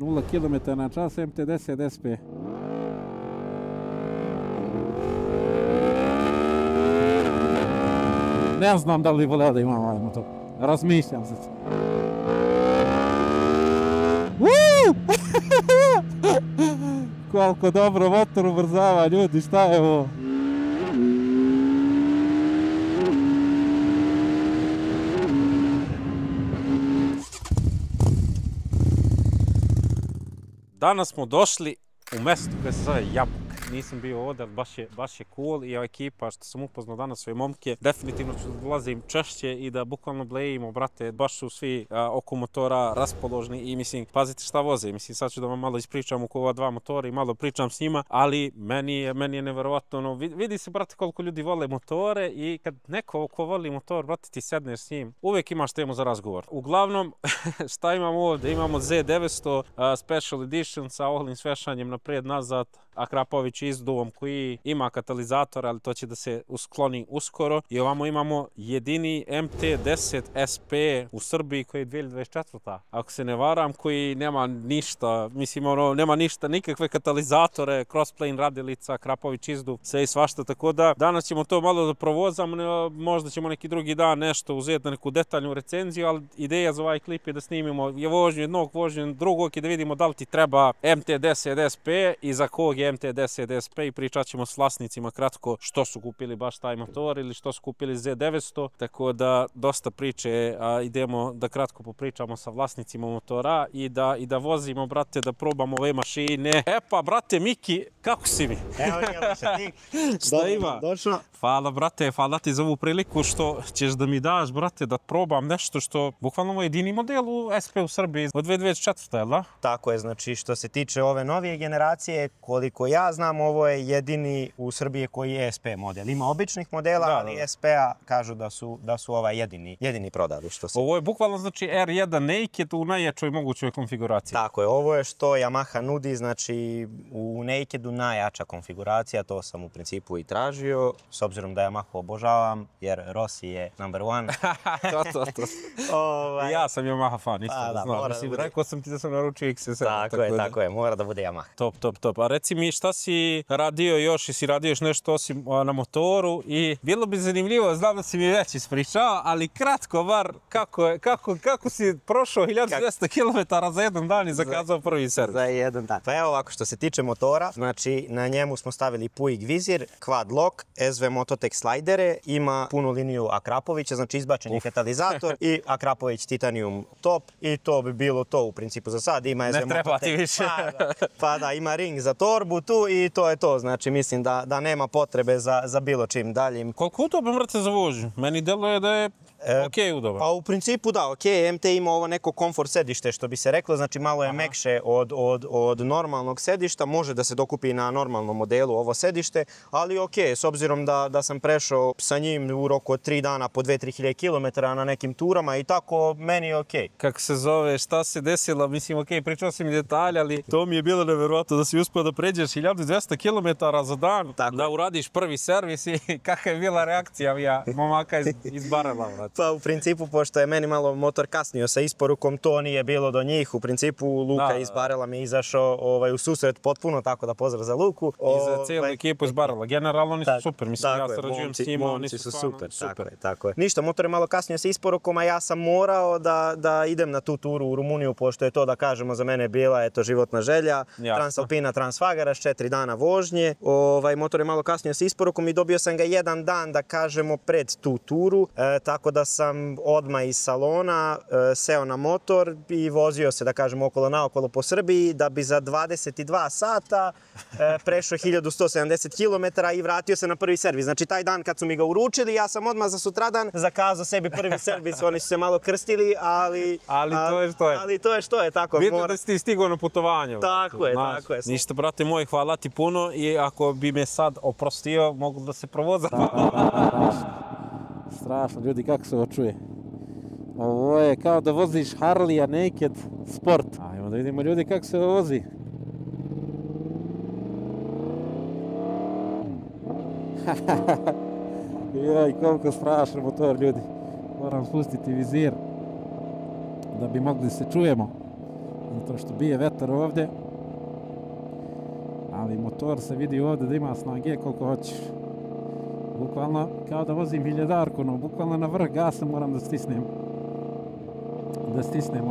0 km na čas, MT-10 SP. Ne znam da li voleo da imam ovaj motor. Razmišljam se. Koliko dobro motor ubrzava, ljudi, šta je ovo? Danas smo došli u mjesto koje se zove Jabuk. Nisam bio ovdje, baš je cool i ova ekipa što sam upoznao danas svoje momke. Definitivno ću da dolazim češće i da bukvalno blejimo, brate, baš su svi oko motora raspoložni i mislim, pazite šta voze. Mislim, sad ću da vam malo ispričam oko ova dva motora i malo pričam s njima, ali meni je neverovatno, ono, vidi se, brate, koliko ljudi vole motore i kad neko ko voli motor, brate, ti sedneš s njim, uvijek imaš temu za razgovor. Uglavnom, šta imamo ovdje? Imamo Z900 Special Edition sa ohlim svešanjem naprijed-nazad, Akrapović izduvom koji ima katalizator, ali to će da se uskloni uskoro. I ovamo imamo jedini MT-10 SP u Srbiji koji je 2024. Ako se ne varam, koji nema ništa, mislim ono, nema ništa, nikakve katalizatore, crossplane radilica, Akrapović izduv, sve i svašta, tako da danas ćemo to malo da provozamo, možda ćemo neki drugi dan nešto uzeti na neku detaljnu recenziju, ali ideja za ovaj klip je da snimimo vožnju jednog, vožnju drugog i da vidimo da li ti treba MT-10 SP i za kog je MT-10 SP i pričat ćemo s vlasnicima kratko što su kupili baš taj motor ili što su kupili Z900, tako da dosta priče, a idemo da kratko popričamo sa vlasnicima motora i da vozimo, brate, da probamo ove mašine. E pa, brate, Miki, kako si mi? Evo nije loše ti. Šta ima? Došlo. Hvala, brate, hvala ti za ovu priliku što ćeš da mi daš, brate, da probam nešto što bukvalno je jedini model u SP u Srbiji od 2024. Jel da? Tako je, znači što se tiče ove novije generacije, koliko ja znam, ovo je jedini u Srbiji koji je SP model. Ima običnih modela, ali SP-a kažu da su ovaj jedini prodali. Ovo je bukvalno znači R1 Naked u najjačoj mogućoj konfiguraciji. Tako je, ovo je što Yamaha nudi, znači u Nakedu najjača konfiguracija, to sam u principu i tražio, s obzirom da Yamaha obožavam, jer Rossi je number one. Ja sam Yamaha fan, isto da znam. Rekao sam ti da sam naručio XS7. Tako je, mora da bude Yamaha. Top. A reci mi šta si radio još, jesi radio još nešto osim na motoru i bilo bi zanimljivo, znam da si mi već ispričao, ali kratko bar, kako si prošao 1200 km za jedan dan i zakazao prvi servis? Za jedan dan. Pa evo ovako, što se tiče motora, znači na njemu smo stavili Puig vizir, quad lock, SV Mototech slidere, ima punu liniju Akrapovića, znači izbačeni katalizator i Akrapović titanium top i to bi bilo to u principu za sad. Ima SV ne treba ti više. Pa da, ima ring za torbu tu i to je to, znači mislim da nema potrebe za bilo čim daljim. Koliko udoban, brate, za vožnju? Meni deluje da je okej udoban. Pa u principu da, okej, MT ima ovo neko komfort sedište što bi se reklo, znači malo je mekše od normalnog sedišta, može da se dokupi na normalnom modelu ovo sedište, ali okej, s obzirom da sam prešao sa njim u roku od 3 dana po 2-3 km na nekim turama i tako, meni je okej. Kako se zove, šta se desilo, mislim okej, pričao si mi detalje, ali to mi je bilo neverovatno da si uspio da pređeš 1200 km za dan, da uradiš prvi servis i kakva je bila reakcija momaka iz Barela. Pa u principu, pošto je meni malo motor kasnio sa isporukom, to nije bilo do njih. U principu, Luka iz Barela mi je izašao u susret potpuno, tako da pozdrav za Luku. I za cijelu ekipu iz Barela. Generalno oni su super, mislim, ja sarađujem s njima, oni su super. Tako je. Ništa, motor je malo kasnio sa isporukom, a ja sam morao da idem na tu turu u Rumuniju, pošto je to, da kažemo, za mene bila životna želja. Transalpina, Transfagaraš, 4 dana vožnje. Motor je malo kasnio sa isporukom i dobio sam ga jedan dan, da kažemo, pred tu turu, tako da sam odmah iz salona seo na motor i vozio se, da kažem, okolo naokolo po Srbiji, da bi za 22 sata prešao 1170 km i vratio se na prvi servis. Znači, taj dan kad su mi ga uručili, ja sam odmah za sutradan zakazao sebi prvi servis. Oni su se malo krstili, ali to je što je. Tako. Vidim da si ti stigao na putovanje. Tako je. Ništa, brate moj, hvala ti puno i ako bi me sad oprostio, mogu da se provozam. Strašno, ljudi, kako se ovo čuje. Ovo je kao da voziš Harley-a Naked Sport. Ajmo da vidimo, ljudi, kako se ovo vozi. Joj, koliko strašan motor, ljudi. Moram spustiti vizir da bi mogli se čujemo. zato što bije vetar ovdje. Ali motor se vidi ovdje da ima snage koliko hoćeš. Bukvalno kao da vozim hiljadarku, no bukvalno na vrh gasa moram da stisnem. Da stisnem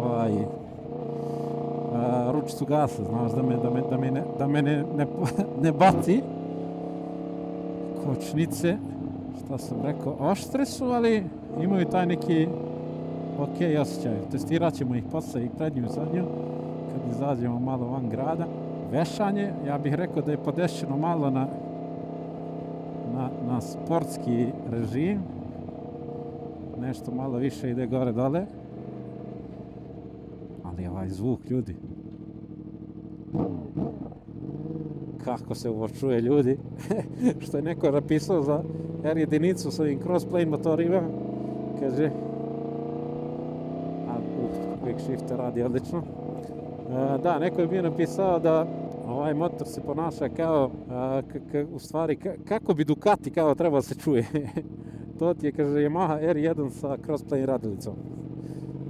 ručicu gasa, znaš, da me ne baci. Kočnice, šta sam rekao, oštre su, ali imaju taj neki ok osjećaj. Testirat ćemo ih posle i prednju i zadnju, kad izađemo malo van grada. Vešanje, ja bih rekao da je podešćeno malo na sportski režim. Nešto malo više ide gore dole. Ali ovaj zvuk, ljudi. Kako se ovo čuje, ljudi. Što je neko napisao za R1 s ovim crossplane motorima. Kaže. Quick shifter radi odlično. Da, neko je bio napisao da ovaj motor se ponaša kao, u stvari, kako bi Ducati kao treba da se čuje. To ti je, kaže, Yamaha R1 sa crossplane radilicom.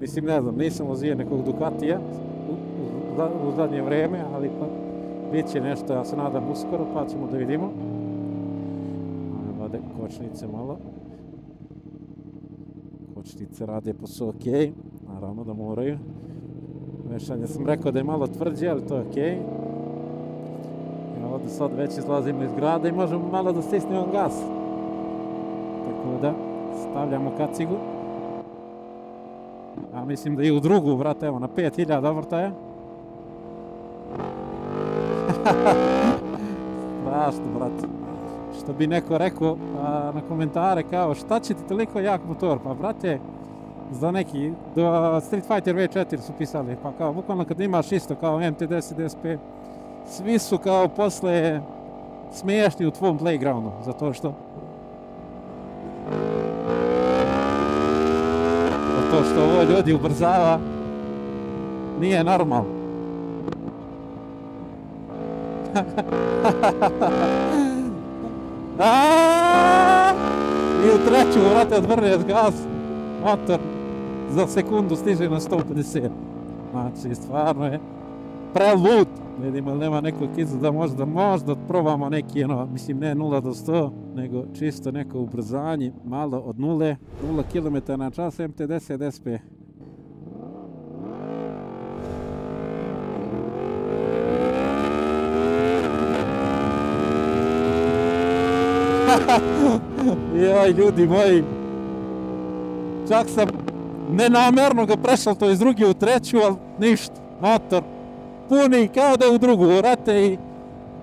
Mislim, ne znam, nisam vozio nekog Ducatija u zadnje vreme, ali pa bit će nešto, ja se nadam uskoro, pa ćemo da vidimo. Vade kočnice malo. Kočnice rade posao ok, naravno da moraju. Vešanje sam rekao da je malo tvrđe, ali to je ok. Ja ovdje sad već izlazimo iz grada i možemo malo da stisnemo gas. Tako da stavljamo kacigu. A mislim da i u drugu, brate, evo na 5000 vrtaja. Strašno, brate. Što bi neko rekao na komentare kao šta će ti toliko jak motor? Pa, brate, za neki, do Street Fighter V4 su pisali, pa kao bukvalno kad imaš isto kao MT-10 SP, svi su kao posle smiješni u tvom playgroundu, zato što ovo ljudi ubrzava, nije normalno. I u treću, vrate, odvrneš gas, motor za sekundu stiže na 150. Znači, stvarno je prelud. Vidimo li nema nekog kiza da možda probamo neki, mislim, ne 0 do 100, nego čisto neko ubrzanje, malo od 0 km na čas MT-10 SP. Joj, ljudi moji, čak sam nenamjerno ga prešao to iz druge u treću, ali ništa, motor puni kao da je u drugu, vrate, i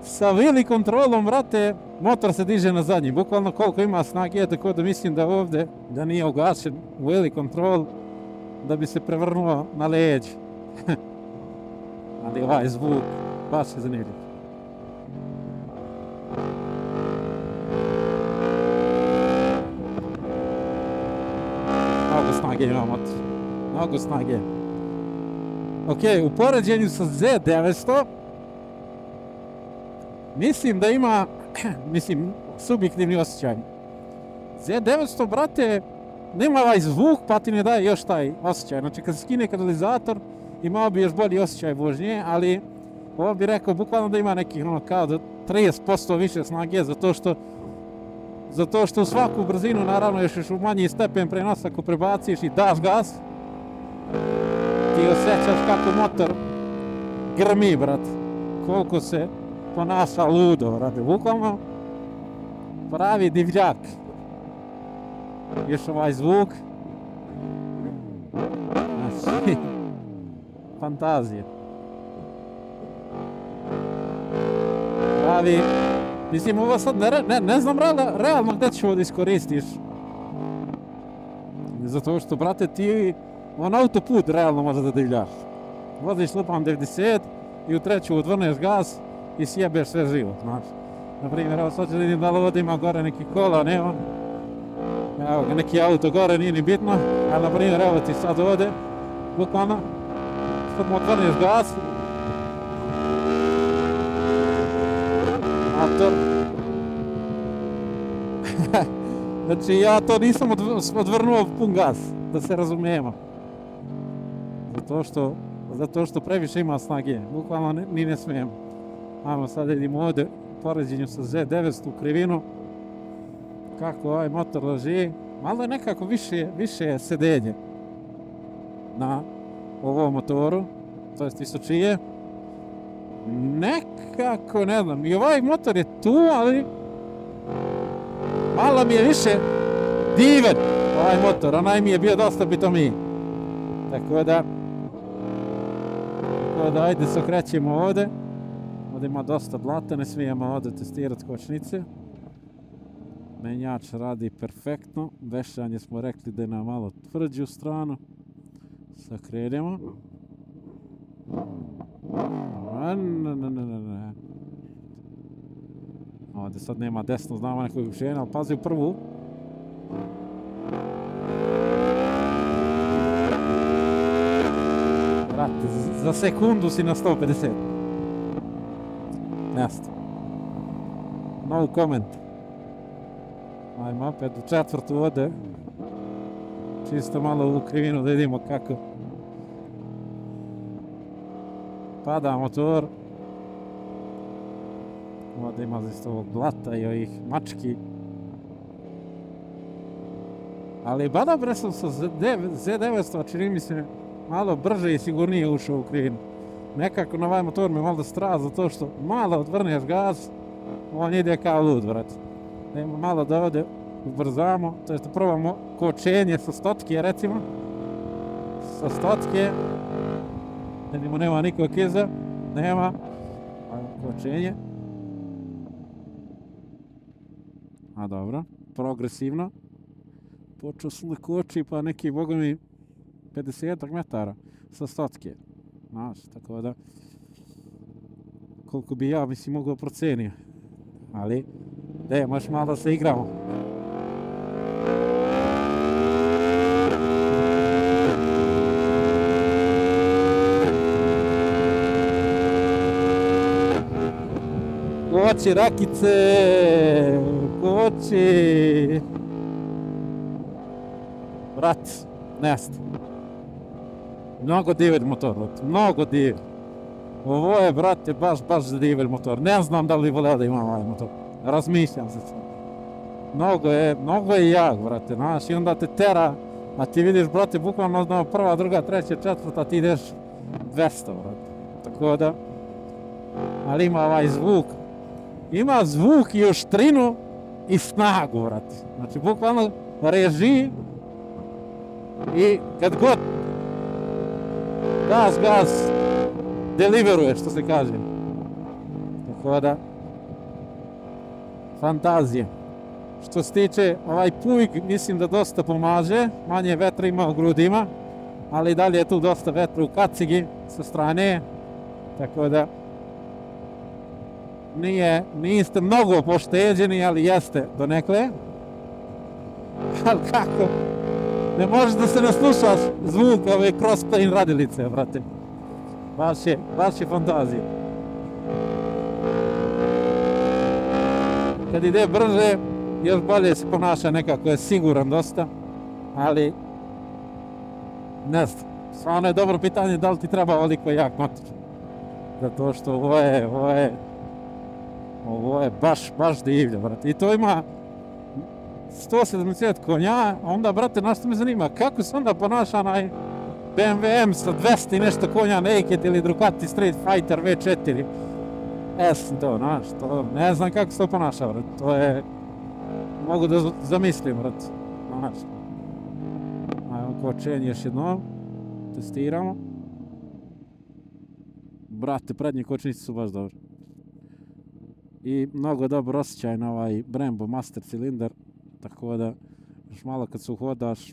sa veli kontrolom, vrate, motor se diže na zadnji, bukvalno koliko ima snage, tako da mislim da ovdje, da nije ugašen u veli kontrol, da bi se prevrnuo na leđ. Ali ovaj zvuk, baš je zanimljiv. Mnogo snage ima motor. Mnogo snage. Ok, u poređenju sa Z900 mislim da ima, mislim, subjektivni osjećaj. Z900, brate, nema ovaj zvuk pa ti ne daje još taj osjećaj. Znači kad se skine katalizator imao bi još bolji osjećaj vožnje, ali ovo bi rekao bukvalno da ima nekih kao da 30% više snage zato što u svaku brzinu naravno još u manji stepen prenosa ako prebaciš i daš gas, ti osjećaš kako motor grmi, brat. Koliko se ponaša ludo, brate. Bukvalno pravi divljak. Još ovaj zvuk. Znači, fantazija. Pravi, mislim ovo sad ne znam realno gdje ću ovo da iskoristiš. Zato što, brate, ti on autoput realno može da divljaš. Voziš lupam 90 i u treću odvrneš gas i sjebeš sve živo, znaš. Naprimjer, evo sad ću da vidim da li ovdje ima gore neki kola, nema. Evo ga, neki auto gore, nije ni bitno. Ali, naprimjer, evo ti sad ovdje, bukvalno, sad mu odvrneš gas. Motor. Znači, ja to nisam odvrnuo pun gas, da se razumijemo. Zato što zato što previše ima snage. Bukvalno ni ne smijem. Ajmo sad idemo ovdje u poređenju sa Z900 u krivinu. Kako ovaj motor leži. Malo je nekako više sedenje na ovom motoru. To jest visočije. Nekako, ne znam, i ovaj motor je tu, ali malo mi je više divan ovaj motor, onaj mi je bio dosta pitomiji. Tako da ajde se okrećemo ovdje. Ovdje ima dosta blata, ne smijemo ovdje testirati kočnice. Menjač radi perfektno, vešanje smo rekli da je na malo tvrđu stranu. Sad krenemo. Ne. Ovdje sad nema desno, znamo nekog ušenja, ali pazi u prvu. Brate, za sekundu si na 150. Nesto. No comment. Ajmo opet u četvrtu ovdje. Čisto malo u krivinu da vidimo kako pada motor. Ovdje ima isto ovog blata i ovih mački. Ali Badabre sam sa Z900, čini mi se malo brže i sigurnije ušao u krivinu. Nekako na ovaj motor me malo strah zato što malo odvrneš gaz, on ide kao lud, brate. Malo da ovdje ubrzamo, to jest probamo kočenje sa stotke, recimo. Sa stotke. Vidimo, nema nikog iza, nema. Kočenje. A dobro, progresivno. Počeo sam da koči pa neki, boga mi, 50 metara sa stotke. Znaš, tako da, koliko bi ja, mislim, mogao procenio. Ali, možeš malo da se igramo. Koči, rakice! Koči! Brat, nesta. Mnogo divan motor, mnogo divan. Ovo je, brate, baš divan motor. Ne znam da li voleo da imam ovaj motor. Razmišljam se. Mnogo je jak, brate, znaš, i onda te tera, a ti vidiš, brate, bukvalno prva, druga, treća, četvrta, ti ideš 200, brate. Tako da, ali ima ovaj zvuk. Ima zvuk i oštrinu i snagu, brate. Znači, bukvalno reži i kad god gas deliveruje, što se kaže. Tako da, fantazije. Što se tiče ovaj Puig, mislim da dosta pomaže, manje vetra ima u grudima, ali dalje je tu dosta vetra u kacigi sa strane, tako da niste mnogo pošteđeni, ali jeste donekle. Ali kako? Ne možeš da se naslušaš zvuk ove crossplane radilice, brate. Baš je fantazija. Kad ide brže, još bolje se ponaša, nekako je siguran dosta, ali ne znam, stvarno je dobro pitanje da li ti treba ovoliko jak motor. Zato što ovo je baš divlje, brate. I to ima 170 konja, a onda, brate, znaš što me zanima, kako se onda ponaša onaj BMW M sa 200 i nešto konja Naked ili Ducati Street Fighter V4 S, to, znaš, to, ne znam kako se to ponaša, brate, to je, mogu da zamislim, brate, znaš. Ajmo kočenje još jednom, testiramo. Brate, prednje kočnice su baš dobre. I mnogo dobro osjećaj na ovaj Brembo Master cilindar, tako da još malo kad se uhodaš,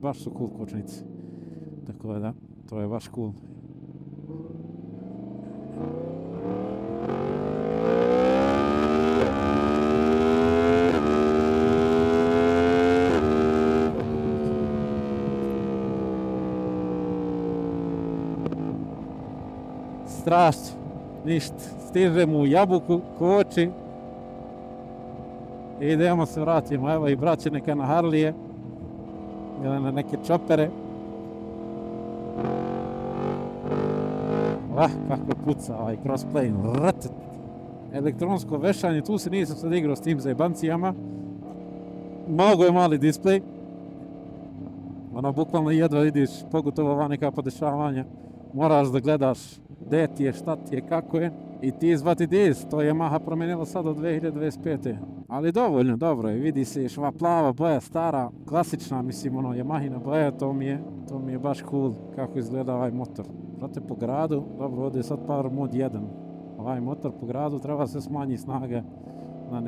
baš su cool kočnice. Tako da, to je baš cool. Strašće, ništa, stižemo u Jabuku, koči. I idemo se vratimo, evo i braće neka na Harlije ili na neke čopere. kako puca ovaj crossplay. Elektronsko vešanje, tu se nisam sad igrao s tim zajebancijama. Mnogo je mali displej. Ono, bukvalno jedva vidiš, pogotovo ova neka podešavanja. Moraš da gledaš gdje ti je, šta ti je, kako je. I ti izvati dis, to je Yamaha promijenila sad od 2025. Ali dovoljno, dobro je, vidi se još ova plava boja, stara, klasična, mislim, ono, Yamahina boja, to mi je baš cool kako izgleda ovaj motor. Brate, po gradu, dobro, ovdje je sad Power Mode 1. Ovaj motor po gradu treba se smanji snaga na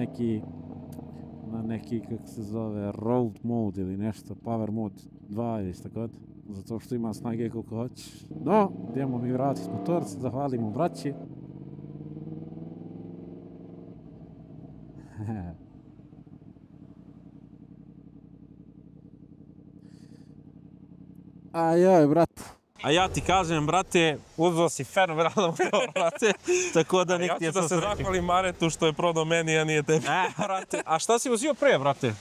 neki, kako se zove, road mode ili nešto, Power Mode 2 ili šta god. Zato što ima snage koliko hoćeš. No, idemo mi vratiti motor, zahvalimo braći. A joj, brat. A ja ti kažem, brate, uzeo si fenomenalno motor, brate, tako da nikti je to sreći. Ja ću da se zahvalim Maretu što je prodao meni, a nije tebi. Brate, a šta si vozio prije, brate?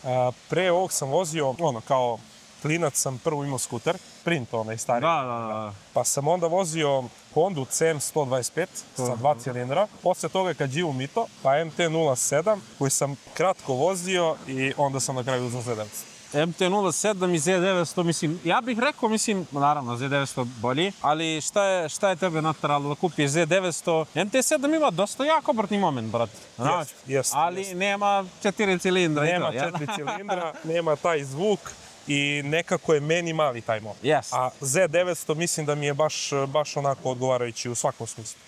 Pre ovog sam vozio, kao klinac sam prvo imao skuter, Print onaj stari. Da. Pa sam onda vozio Hondu CM 125 sa 2 cilindra. Poslije toga kad Giu Mito, pa MT-07 koji sam kratko vozio i onda sam na kraju uzeo Z900. MT-07 i Z900, mislim, ja bih rekao, mislim, naravno Z900 bolji, ali šta je tebe nateralo da kupiš Z900? MT-7 ima dosta jak obrtni moment, brate. Ali nema 4 cilindra. Nema 4 cilindra, nema taj zvuk. I nekako je meni mali taj motor. A Z900 mislim da mi je baš onako odgovarajući u svakom smislu.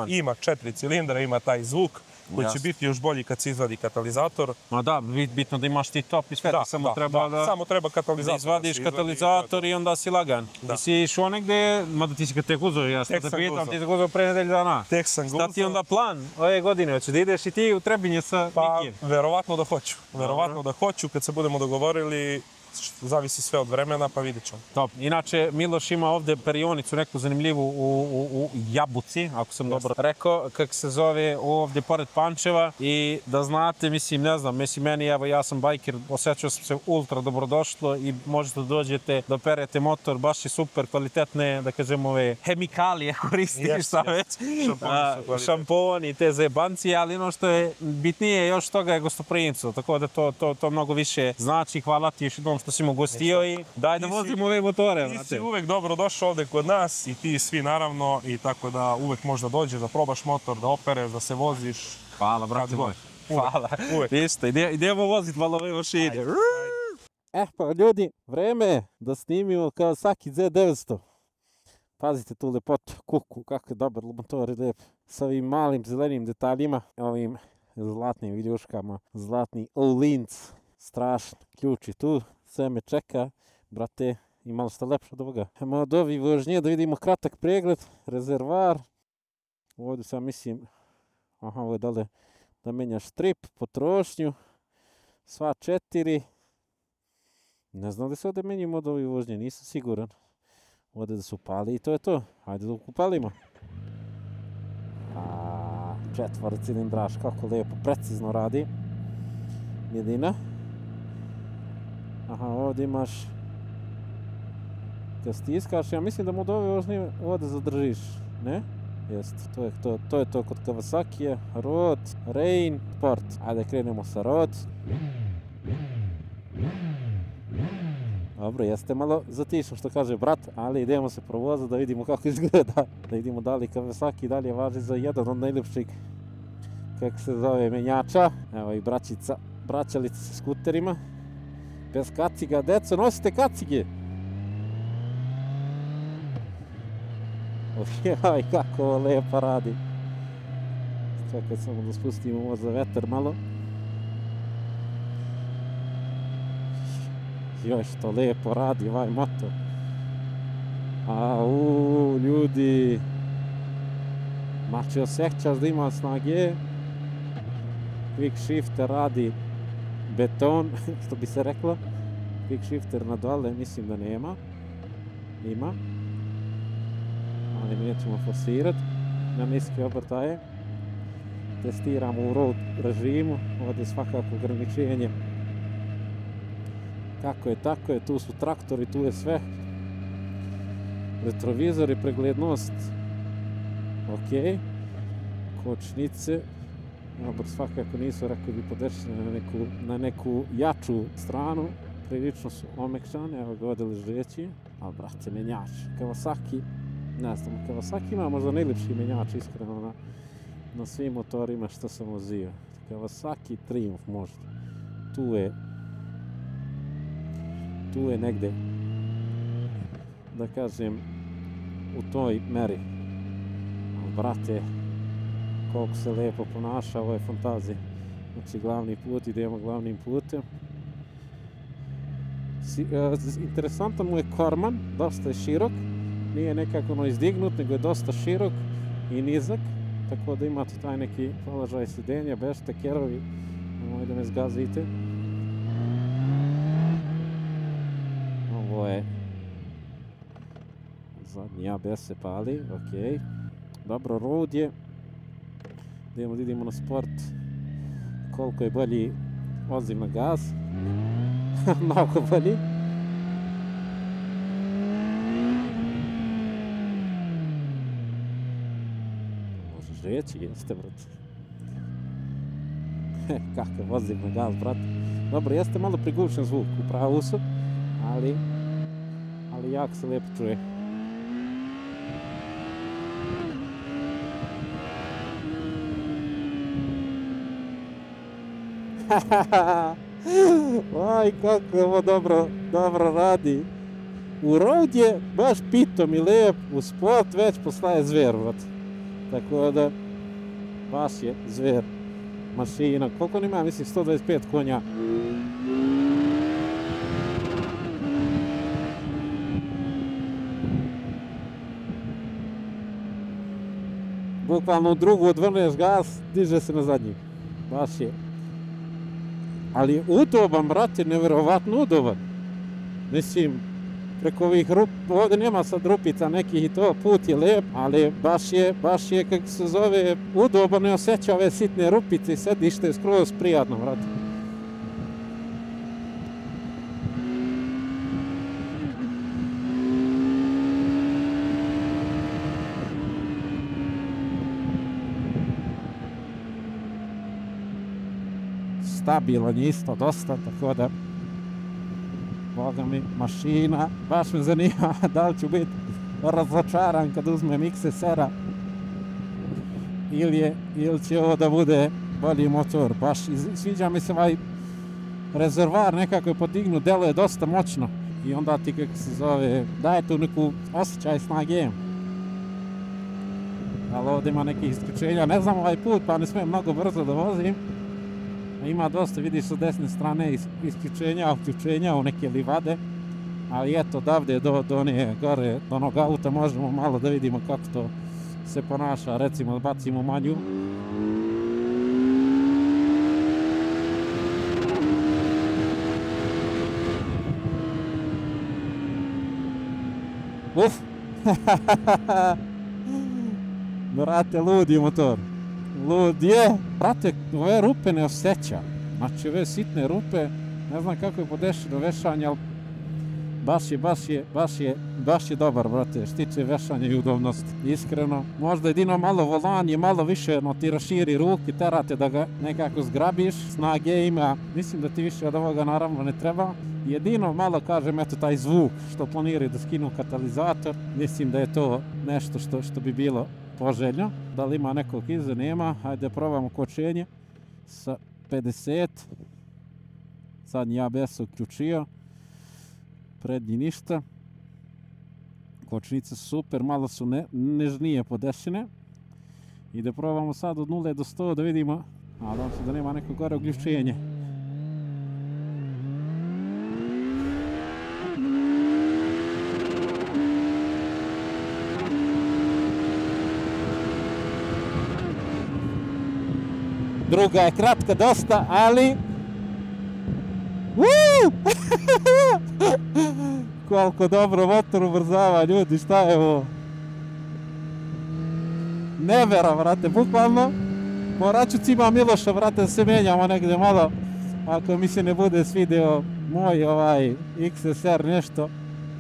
Ima 4 cilindra, ima taj zvuk koji će biti još bolji kad se izvadi katalizator. Ma da, bitno da imaš ti top i sve, samo treba katalizator. Da izvadiš katalizator i onda si lagan. Ti si išao negdje, mada ti si kad tek uzeo, ja sam te pitam, ti si uzeo pre nedelju dana. Tek sam ga uzeo. Šta ti onda plan ove godine, hoćeš da ideš i ti u Trebinje sa Mikijem? Pa, verovatno da hoću, kad se budemo dogovorili. Zavisi sve od vremena, pa vidjet ćemo. Top. Inače, Miloš ima ovdje perionicu neku zanimljivu u Jabuci, ako sam dobro rekao, kako se zove ovdje pored Pančeva. I da znate, mislim, ne znam, meni, evo, ja sam bajker, osjećao sam se ultra dobrodošlo i možete da dođete da perete motor, baš je super, kvalitetne, da kažem, ove hemikalije koristiš, šta već. Šamponi i te zebancije, ali ono što je bitnije još toga je gostoprimstvo, tako da to mnogo više znači. Hvala ti još jednom što si mu gostio i daj da vozimo ove motore. Ti si uvek dobro došao ovdje kod nas i ti svi naravno, i tako da uvek možda dođeš da probaš motor, da opereš, da se voziš. Hvala, brate moj. Hvala. Isto, idemo voziti malo ove mašine. Pa ljudi, vreme je da snimimo Kawasaki Z900. Pazite tu lepotu, kuku, kako je dobar motor i lijep. S ovim malim zelenim detaljima, ovim zlatnim viljuškama, zlatni Olinc. Strašno, ključ je tu. Sve me čeka, brate, i malo ste lepše od ovoga. Ajmo od ovih vožnje da vidimo kratak pregled, rezervar. Ovdje sam mislim, ovo je dole da menjaš strip, potrošnju, sva 4. Ne znam da se ovdje menjamo od ovih vožnje, nisam siguran. Ovdje da se upali i to je to. Hajde da upalimo. 4 cilindraž, kako lijepo, precizno radi. Jedina. Ovdje imaš, kad stiskaš, ja mislim da mu od ove vožnje ovdje zadržiš, ne? Jest, to je to kod Kawasakija, Road, Rain, Sport. Ajde krenemo sa Road. Dobro, jeste malo zatišno što kaže brat, ali idemo se provozati da vidimo kako izgleda. Da vidimo da li Kawasaki dalje važi za jedan od najljepših, kako se zove, menjača. Evo i braćalica sa skuterima. Bez kaciga, deco, nosite kacige! Jaj, kako ovo lijepo radi. Čekaj samo da spustimo ovo za vetar malo. Joj, što lijepo radi ovaj motor. Ljudi. Znači, osjećaš da ima snage. Quick shifter radi beton, što bi se reklo. Quick shifter na dole mislim da nema. Ima. Ali mi nećemo forsirati na niske obrtaje. Testiramo u road režimu. Ovdje je svakako ograničenje. Kako je, tako je. Tu su traktori, tu je sve. Retrovizori, preglednost. ok. Kočnice, dobro, svakako nisu, rekao bi, podešene na neku jaču stranu. Prilično su omekšane, evo ga ovdje ležeći. Ali, brate, menjač. Kawasaki, ne znam, Kawasaki ima možda najljepši menjač, iskreno, na svim motorima što sam vozio. Kawasaki Triumph možda. Tu je negde, da kažem, u toj meri. Ali, brate, koliko se lijepo ponaša, ovo je fantazija. Znači, glavni put, idemo glavnim putem. Interesantan mu je korman, dosta je širok, nije nekako izdignut, nego je dosta širok i nizak, tako da imate taj neki položaj sidenja, bežite kerovi, nemoj da me zgazite. Ovo je zadnji ABS se pali, ok. Dobro, road je. Idemo na sport, koliko je bolji odziv na gaz. Mnogo bolji. Možeš reći, jeste, brat. Kakav odziv na gaz, brat. Dobro, jeste malo prigušen zvuk, u pravu su, ali jako se lijepo čuje. Aj, kako ovo dobro radi. U road je baš pitom i lijep, u sport već postaje zver, brat. Tako da, baš je zver mašina. Koliko on ima, mislim, 125 konja. Bukvalno u drugu odvrneš gas, diže se na zadnji. Baš je. Ali je udoban, brate, nevjerovatno udoban. Mislim, preko ovih ovdje nema sad rupica nekih i to, put je lijep, ali baš je, kako se zove, udoban, ne osjeća ove sitne rupice i sedište je skroz prijatno, brate. Stabilan je isto dosta, tako da Boga mi, mašina, baš me zanima da li ću biti razočaran kad uzmem XSR-a ili će ovo da bude bolji motor. Baš sviđa mi se ovaj rezervar, nekako je podignut, deluje dosta moćno i onda ti, kako se zove, daje tu neku osjećaj snage. Ali ovdje ima nekih isključenja, ne znam ovaj put pa ne smijem mnogo brzo da vozim. Ima dosta, vidiš sa desne strane isključenja, uključenja u neke livade, ali eto, odavde do one gore, do onog auta možemo malo da vidimo kako to se ponaša, recimo da bacimo manju. Uf! Brate, lud je motor. Lud je. Brate, ove rupe ne osjeća. Znači, ove sitne rupe, ne znam kako je podešao do vešanja, ali baš je dobar, brate, što tiče vešanja i udobnosti. Iskreno, možda jedino malo volan je malo više, no ti raširi ruke, terate da ga nekako zgrabiš, snage ima, mislim da ti više od ovoga naravno ne treba. Jedino malo, kažem, eto taj zvuk što planiraju da skinu katalizator, mislim da je to nešto što bi bilo poželjno. Da li ima nekog iza, nema, hajde probamo kočenje sa 50, zadnji ABS uključio. Prednji ništa. Kočnice su super, malo su nežnije podešene. I da probamo sad od 0 do 100 da vidimo, nadam se da nema neko gore uključenje. Druga je kratka dosta, ali... Koliko dobro motor ubrzava, ljudi, šta je ovo? Nevera, vrate, bukvalno. Morat ću cima Miloša, vrate, da se menjamo negdje malo. Ako mi se ne bude svidio moj XSR nešto,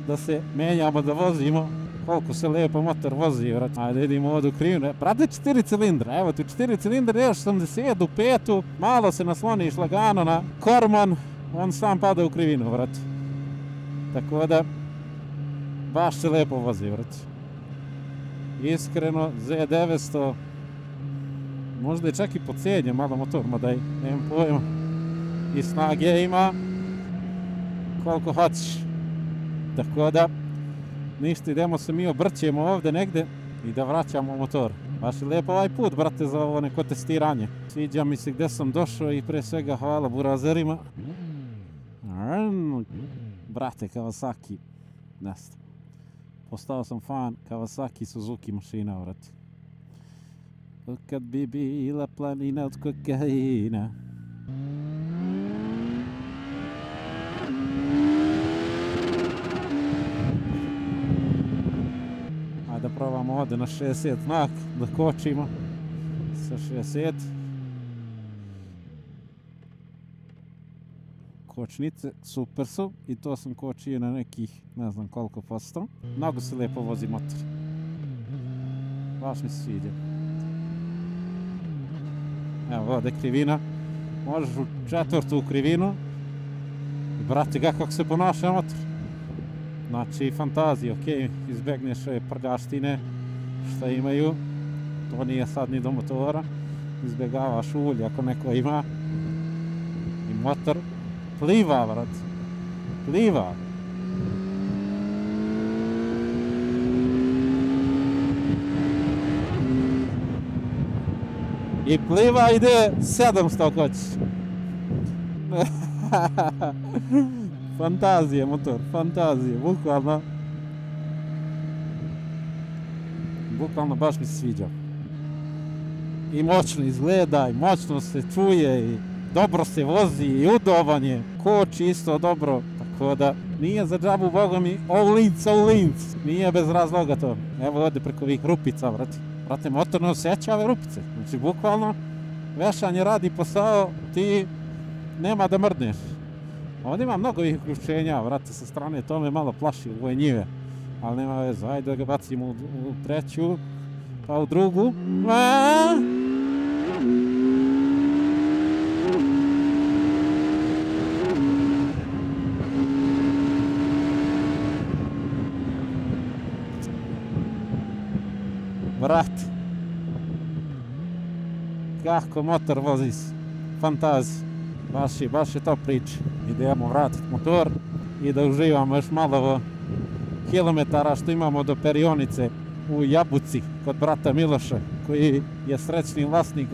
da se menjamo, da vozimo. koliko se lijepo motor vozi, brate. Ajde, idemo ovdje u krivinu. Brate, 4 cilindra, evo tu 4 cilindra, ideš 80 u petu, malo se nasloniš lagano na korman, on sam pada u krivinu, brate. Tako da, baš se lijepo vozi, brate. Iskreno, Z900, možda je čak i podcijenjen malo motor, mada i nemam pojma. I snage ima koliko hoćeš. Tako da, ništa, idemo se mi obrćemo ovdje negdje i da vraćamo motor. Baš je lijepo ovaj put, brate, za ovo neko testiranje. Sviđa mi se gdje sam došao i pre svega hvala burazerima. Brate, Kawasaki, nesta. Postao sam fan Kawasaki Suzuki mašina, brate. Kad bi bila planina od kokaina. Ajde da probamo ovdje na 60 znak, da kočimo sa 60. Kočnice super su i to sam kočio na nekih ne znam koliko posto. Mnogo se lijepo vozi motor. Baš mi se sviđa. Evo ovdje krivina. Možeš u četvrtu krivinu. I brate ga kako se ponaša motor. Znači fantazija, ok, izbegneš ove prgaštine što imaju. To nije sad ni do motora. Izbjegavaš ulje ako neko ima. I motor pliva, brat. Pliva. I pliva ide 700 ako hoćeš. Fantazija motor, fantazija, bukvalno. Bukvalno baš mi se sviđa. I moćno izgleda, i moćno se čuje, i dobro se vozi, i udoban je. Koči isto dobro, tako da nije za džabu, boga mi, all links. Nije bez razloga to. Evo ovdje preko ovih rupica, brate. Brate, motor ne osjeća ove rupice. Znači, bukvalno, vešanje radi posao, ti nema da mrdneš. Ovdje ima mnogo ovih uključenja, vrate, sa strane, to me malo plaši, ovo je njive. Ali nema veze, ajde da ga bacimo u treću, pa u drugu. Vrate, kako motor vozi se, fantazija. Baš je to priča. Idemo vratiti motor i da uživamo još malo kilometara što imamo do perionice u Jabuci kod brata Miloša, koji je srećni vlasnik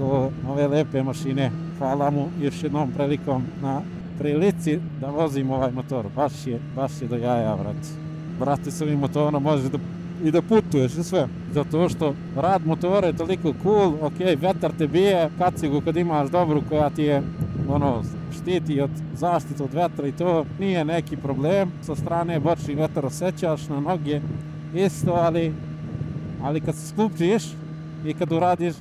ove lepe mašine. Hvala mu još jednom prilikom na prilici da vozimo ovaj motor. Baš je do jaja, brate. Brate, s ovim motorom možeš i da putuješ i sve. Zato što rad motora je toliko cool, ok, vetar te bije, kacigu kad imaš dobru koja ti je štiti od zaštite od vetra i to nije neki problem. Sa strane bočni vetar osjećaš na noge isto, ali kad se skupčiš i kad uradiš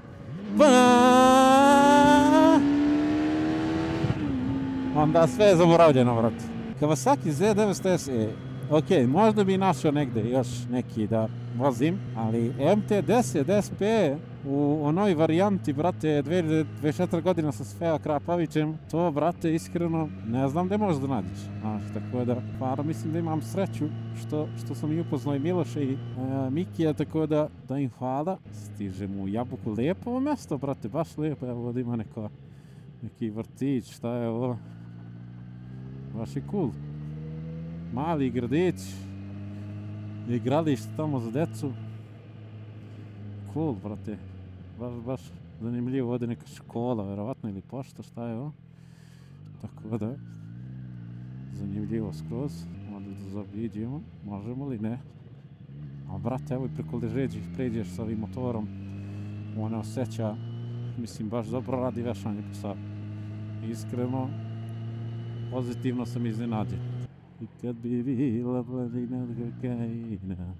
onda sve je zaboravljeno, vrati. Kawasaki Z900 SE, ok, možda bi našao negdje još neki da vozim, ali MT-10 SP u onoj varijanti, brate, 24 godina sa Sfeja Krapavićem, to, brate, iskreno ne znam gdje možeš da nađeš. Tako da, mislim da imam sreću što sam i upoznao i Miloša i Mikija, tako da im hvala. Stižemo u Jabuku, lijepo ovo mjesto, brate, baš lijepo, evo ovdje ima neki vrtić, šta je ovo? Baš je cool. Mali gradić, igralište tamo za decu. Cool, brate. Baš zanimljivo, ovdje neka škola, verovatno, ili pošta, šta je ovo? Tako da, zanimljivo skroz. Onda da zaobiđemo, možemo li ne? A brate, evo i preko ležeđih pređeš sa ovim motorom. Ona osjeća, mislim, baš dobro radi vešanje psa. Iskreno, pozitivno sam iznenađen. I kad bi bila planina od kokaina.